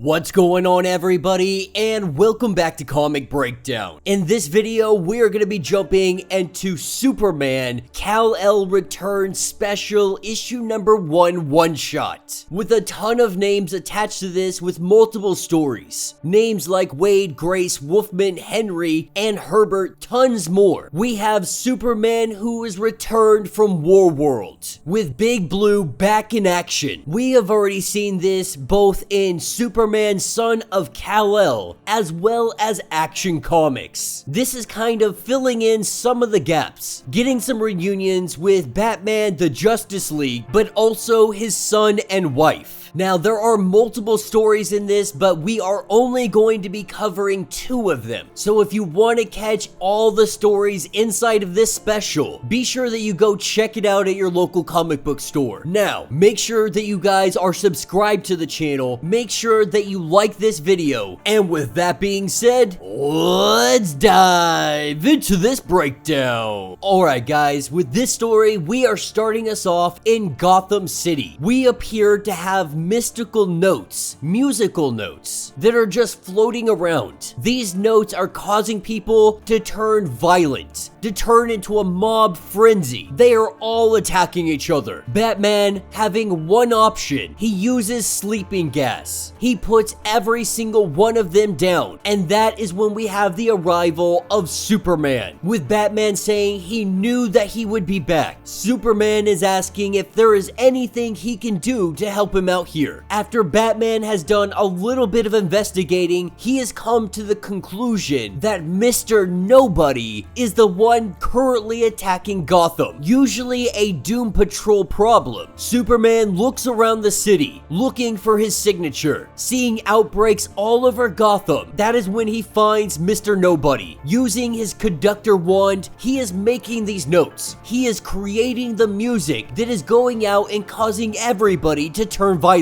What's going on, everybody, and welcome back to Comic Breakdown. In this video, we are going to be jumping into Superman Kal-El RETURNS Special Issue number 1 one-shot, with a ton of names attached to this with multiple stories. Names like Wade, Grace, Wolfman, Henry, and Herbert, tons more. We have Superman who is returned from Warworld, with Big Blue back in action. We have already seen this both in Superman Son of Kal-El, as well as Action Comics. This is kind of filling in some of the gaps, getting some reunions with Batman, the Justice League, but also his son and wife. Now, there are multiple stories in this, but we are only going to be covering 2 of them. So if you want to catch all the stories inside of this special, be sure that you go check it out at your local comic book store. Now, make sure that you guys are subscribed to the channel, make sure that you like this video, and with that being said, let's dive into this breakdown. Alright guys, with this story, we are starting us off in Gotham City. We appear to have mystical notes, musical notes, that are just floating around. These notes are causing people to turn violent, to turn into a mob frenzy. They are all attacking each other. Batman having one option. He uses sleeping gas. He puts every single one of them down, and that is when we have the arrival of Superman, with Batman saying he knew that he would be back. Superman is asking if there is anything he can do to help him out here. After Batman has done a little bit of investigating, he has come to the conclusion that Mr. Nobody is the one currently attacking Gotham, usually a Doom Patrol problem. Superman looks around the city, looking for his signature, seeing outbreaks all over Gotham. That is when he finds Mr. Nobody. Using his conductor wand, he is making these notes. He is creating the music that is going out and causing everybody to turn violent.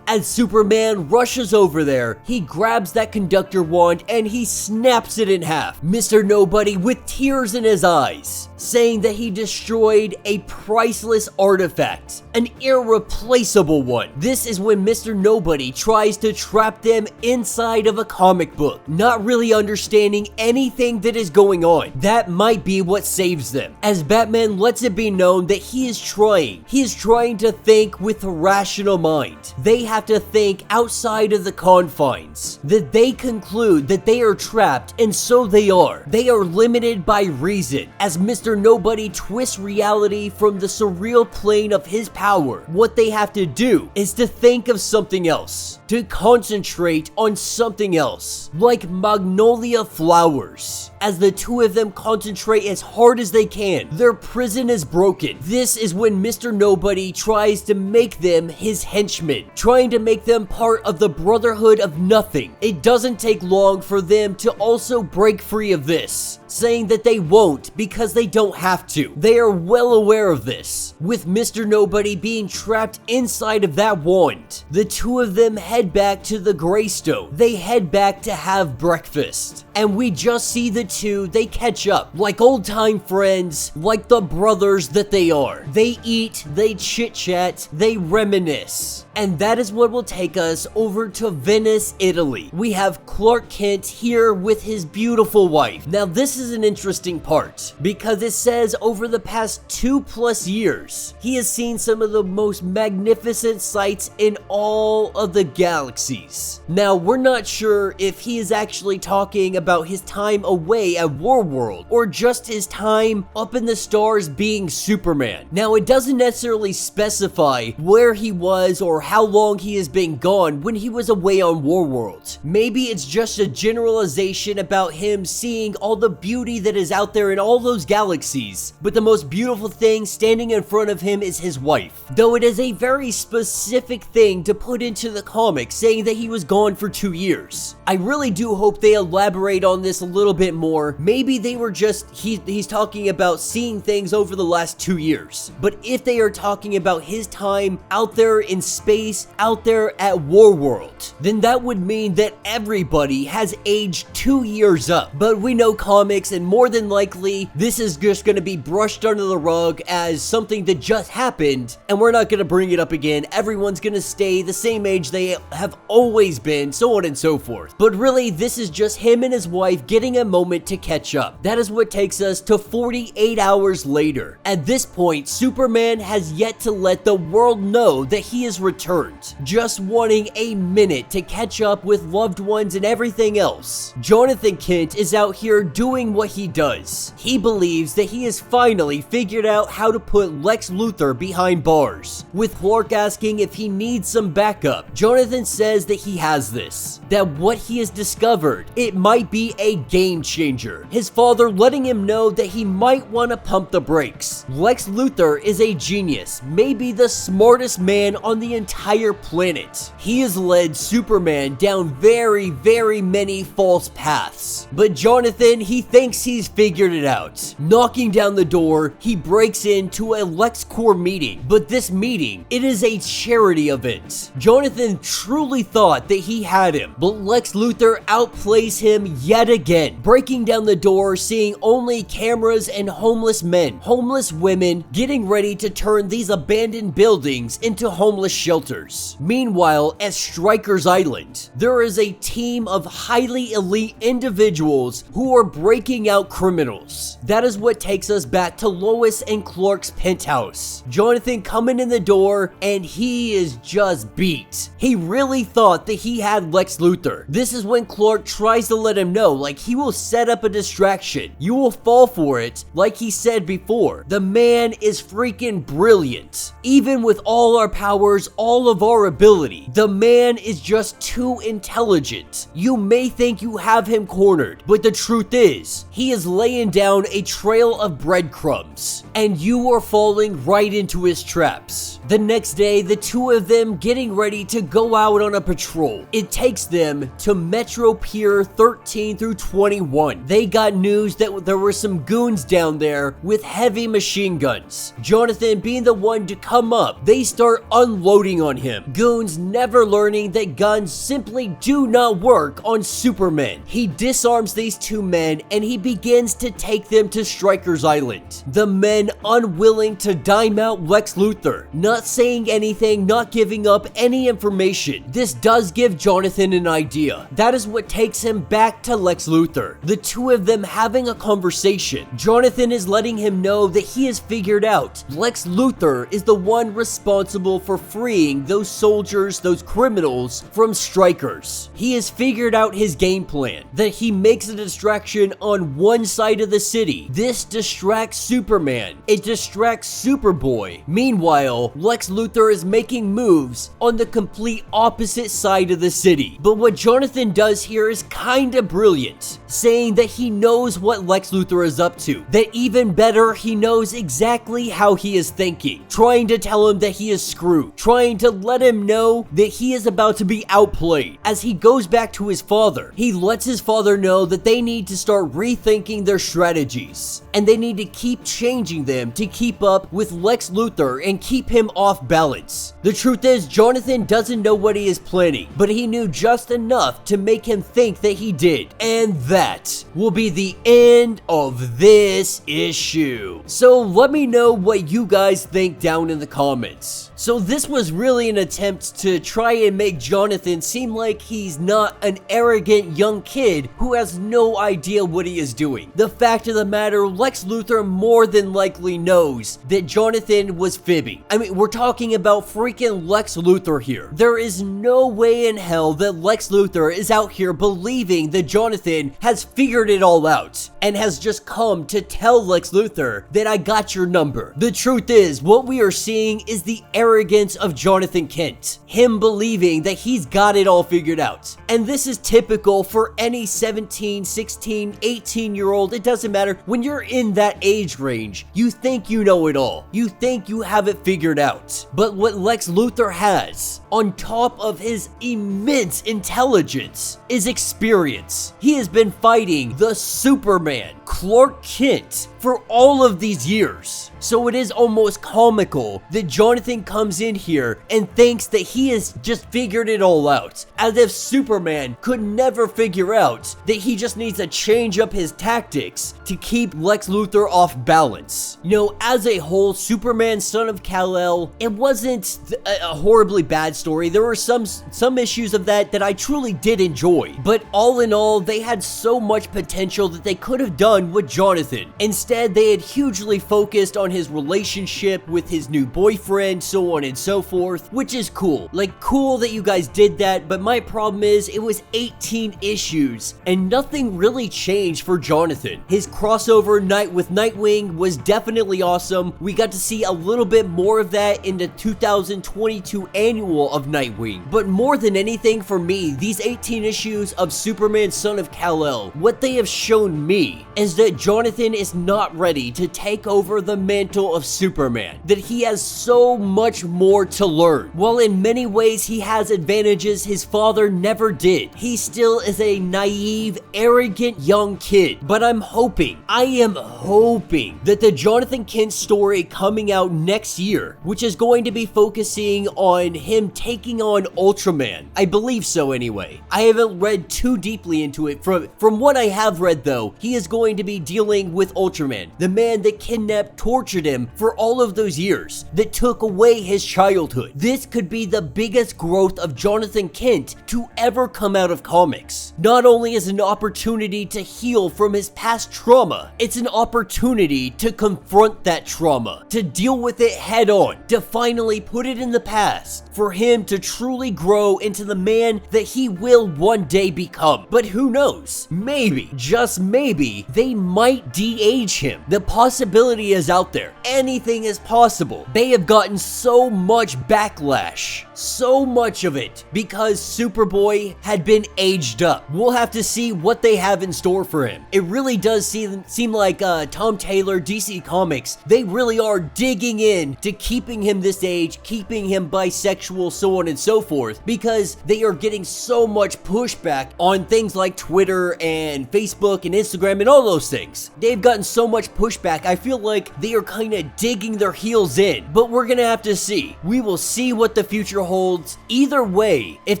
As Superman rushes over there, he grabs that conductor wand and he snaps it in half. Mr. Nobody, with tears in his eyes, saying that he destroyed a priceless artifact, an irreplaceable one. This is when Mr. Nobody tries to trap them inside of a comic book, not really understanding anything that is going on. That might be what saves them, as Batman lets it be known that he is trying to think with a rational mind. They have to think outside of the confines, that they conclude that they are trapped, and so they are. They are limited by reason, as Mr. Nobody twists reality from the surreal plane of his power. What they have to do is to think of something else, to concentrate on something else, like magnolia flowers. As the 2 of them concentrate as hard as they can, their prison is broken. This is when Mr. Nobody tries to make them his henchmen, trying to make them part of the Brotherhood of Nothing. It doesn't take long for them to also break free of this, saying that they won't because they don't have to. They are well aware of this. With Mr. Nobody being trapped inside of that wand, the 2 of them head back to the Greystone. They head back to have breakfast, and we just see the 2, they catch up like old-time friends, like the brothers that they are. They eat, they chit-chat, they reminisce. And that is what will take us over to Venice, Italy. We have Clark Kent here with his beautiful wife. Now this is an interesting part, because it says over the past 2+ years, he has seen some of the most magnificent sights in all of the galaxies. Now we're not sure if he is actually talking about his time away at Warworld, or just his time up in the stars being Superman. Now it doesn't necessarily specify where he was or how long he has been gone when he was away on Warworld. Maybe it's just a generalization about him seeing all the beauty that is out there in all those galaxies, but the most beautiful thing standing in front of him is his wife. Though it is a very specific thing to put into the comic, saying that he was gone for 2 years. I really do hope they elaborate on this a little bit more. Maybe they were just, he's talking about seeing things over the last 2 years. But if they are talking about his time out there in space, out there at Warworld, then that would mean that everybody has aged 2 years up. But we know comics comics, and more than likely, this is just going to be brushed under the rug as something that just happened, and we're not going to bring it up again. Everyone's going to stay the same age they have always been, so on and so forth. But really, this is just him and his wife getting a moment to catch up. That is what takes us to 48 hours later. At this point, Superman has yet to let the world know that he has returned, just wanting a minute to catch up with loved ones and everything else. Jonathan Kent is out here doing what he does. He believes that he has finally figured out how to put Lex Luthor behind bars. With Clark asking if he needs some backup, Jonathan says that he has this, that what he has discovered, it might be a game changer. His father letting him know that he might want to pump the brakes. Lex Luthor is a genius, maybe the smartest man on the entire planet. He has led Superman down very many false paths. But Jonathan, he thinks he's figured it out. Knocking down the door, he breaks into a LexCorp meeting. But this meeting, it is a charity event. Jonathan truly thought that he had him, but Lex Luthor outplays him yet again. Breaking down the door, seeing only cameras and homeless men, homeless women, getting ready to turn these abandoned buildings into homeless shelters. Meanwhile, at Stryker's Island, there is a team of highly elite individuals who are breaking out criminals. That is what takes us back to Lois and Clark's penthouse. Jonathan coming in the door, and he is just beat. He really thought that he had Lex Luthor. This is when Clark tries to let him know, like, he will set up a distraction. You will fall for it, like he said before. The man is freaking brilliant. Even with all our powers, all of our ability, the man is just too intelligent. You may think you have him cornered, but the truth is, he is laying down a trail of breadcrumbs, and you are falling right into his traps. The next day, the two of them getting ready to go out on a patrol. It takes them to Metro Pier 13 through 21. They got news that there were some goons down there with heavy machine guns. Jonathan being the one to come up, they start unloading on him. Goons never learning that guns simply do not work on Superman. He disarms these two men and he begins to take them to Stryker's Island. The men unwilling to dime out Lex Luthor, not saying anything, not giving up any information. This does give Jonathan an idea. That is what takes him back to Lex Luthor. The two of them having a conversation. Jonathan is letting him know that he has figured out Lex Luthor is the one responsible for freeing those soldiers, those criminals from Strikers. He has figured out his game plan, that he makes a distraction on one side of the city. This distracts Superman. It distracts Superboy. Meanwhile, Lex Luthor is making moves on the complete opposite side of the city. But what Jonathan does here is kinda brilliant, saying that he knows what Lex Luthor is up to, that even better, he knows exactly how he is thinking, trying to tell him that he is screwed, trying to let him know that he is about to be outplayed. As he goes back to his father, he lets his father know that they need to start rethinking their strategies, and they need to keep changing them to keep up with Lex Luthor and keep him off balance. The truth is, Jonathan doesn't know what he is planning, but he knew just enough to make him think that he did. And that will be the end of this issue. So let me know what you guys think down in the comments. So this was really an attempt to try and make Jonathan seem like he's not an arrogant young kid who has no idea what he is doing. The fact of the matter, Lex Luthor more than likely knows that Jonathan was fibbing. I mean, we're talking about freaking Lex Luthor here. There is no way in hell that Lex Luthor is out here believing that Jonathan has figured it all out and has just come to tell Lex Luthor that I got your number. The truth is, what we are seeing is the arrogance of Jonathan Kent. Him believing that he's got it all figured out. And this is typical for any 17, 16, 18-year-old. It doesn't matter. When you're in that age range, you think you know it all. You think you have it figured out. But what Lex Luthor has, on top of his immense intelligence, is experience. He has been fighting the Superman Clark Kent for all of these years. So it is almost comical that Jonathan comes in here and thinks that he has just figured it all out, as if Superman could never figure out that he just needs to change up his tactics to keep Lex Luthor off balance. You know, as a whole, Superman Son of Kal-El, it wasn't a horribly bad story. There were some issues of that I truly did enjoy, but all in all, they had so much potential that they could have done with Jonathan. Instead, they had hugely focused on his relationship with his new boyfriend, so on and so forth, which is cool. Like, cool that you guys did that, but my problem is it was 18 issues and nothing really changed for Jonathan. His crossover night with Nightwing was definitely awesome. We got to see a little bit more of that in the 2022 annual of Nightwing, but more than anything for me, these 18 issues of Superman Son of Kal-El, what they have shown me is that Jonathan is not ready to take over the mantle of Superman, that he has so much more to learn. While in many ways he has advantages his father never did, he still is a naive, arrogant young kid. But I am hoping that the Jonathan Kent story coming out next year, which is going to be focusing on him taking on Ultraman, I believe so anyway. I haven't read too deeply into it. From what I have read though, he is going to be dealing with Ultraman, the man that kidnapped, tortured him for all of those years, that took away his childhood. This could be the biggest growth of Jonathan Kent to ever come out of comics. Not only is it an opportunity to heal from his past trauma, it's an opportunity to confront that trauma, to deal with it head on, to finally put it in the past, for him to truly grow into the man that he will one day become. But who knows? Maybe, just maybe, they might de-age him. The possibility is out there. Anything is possible. They have gotten so much backlash, so much of it, because Superboy had been aged up. We'll have to see what they have in store for him. It really does seem like Tom Taylor, DC Comics, they really are digging in to keeping him this age, keeping him bisexual, so on and so forth, because they are getting so much pushback on things like Twitter and Facebook and Instagram and all those things. They've gotten so much pushback, I feel like they are kind of digging their heels in, but we're gonna have to see. We will see what the future holds. Either way, if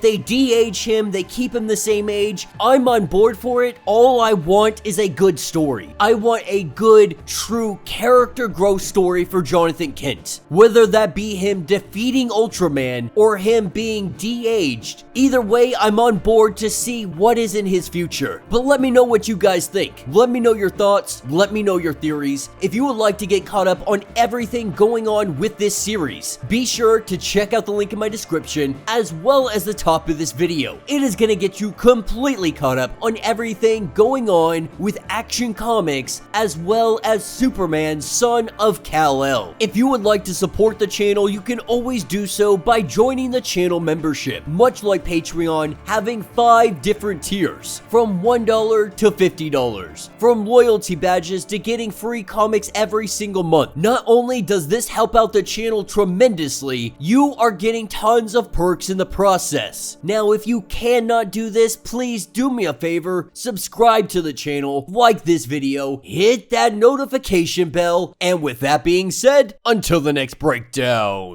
they de-age him, they keep him the same age, I'm on board for it. All I want is a good story. I want a good, true character growth story for Jonathan Kent. Whether that be him defeating Ultraman or him being de-aged, either way, I'm on board to see what is in his future. But let me know what you guys think. Let me know your thoughts. Let me know your theories. If you would like to get caught up on everything going on with this series, be sure to check out the link in my description as well as the top of this video. It is going to get you completely caught up on everything going on with Action Comics as well as Superman Son of Kal-El. If you would like to support the channel, you can always do so by joining the channel membership, much like Patreon, having 5 different tiers from $1 to $50, from loyalty badges to getting free comics every single month. Not only does this help out the channel tremendously, you are getting tons of perks in the process. Now, if you cannot do this, please do me a favor, subscribe to the channel, like this video, hit that notification bell, and with that being said, until the next breakdown.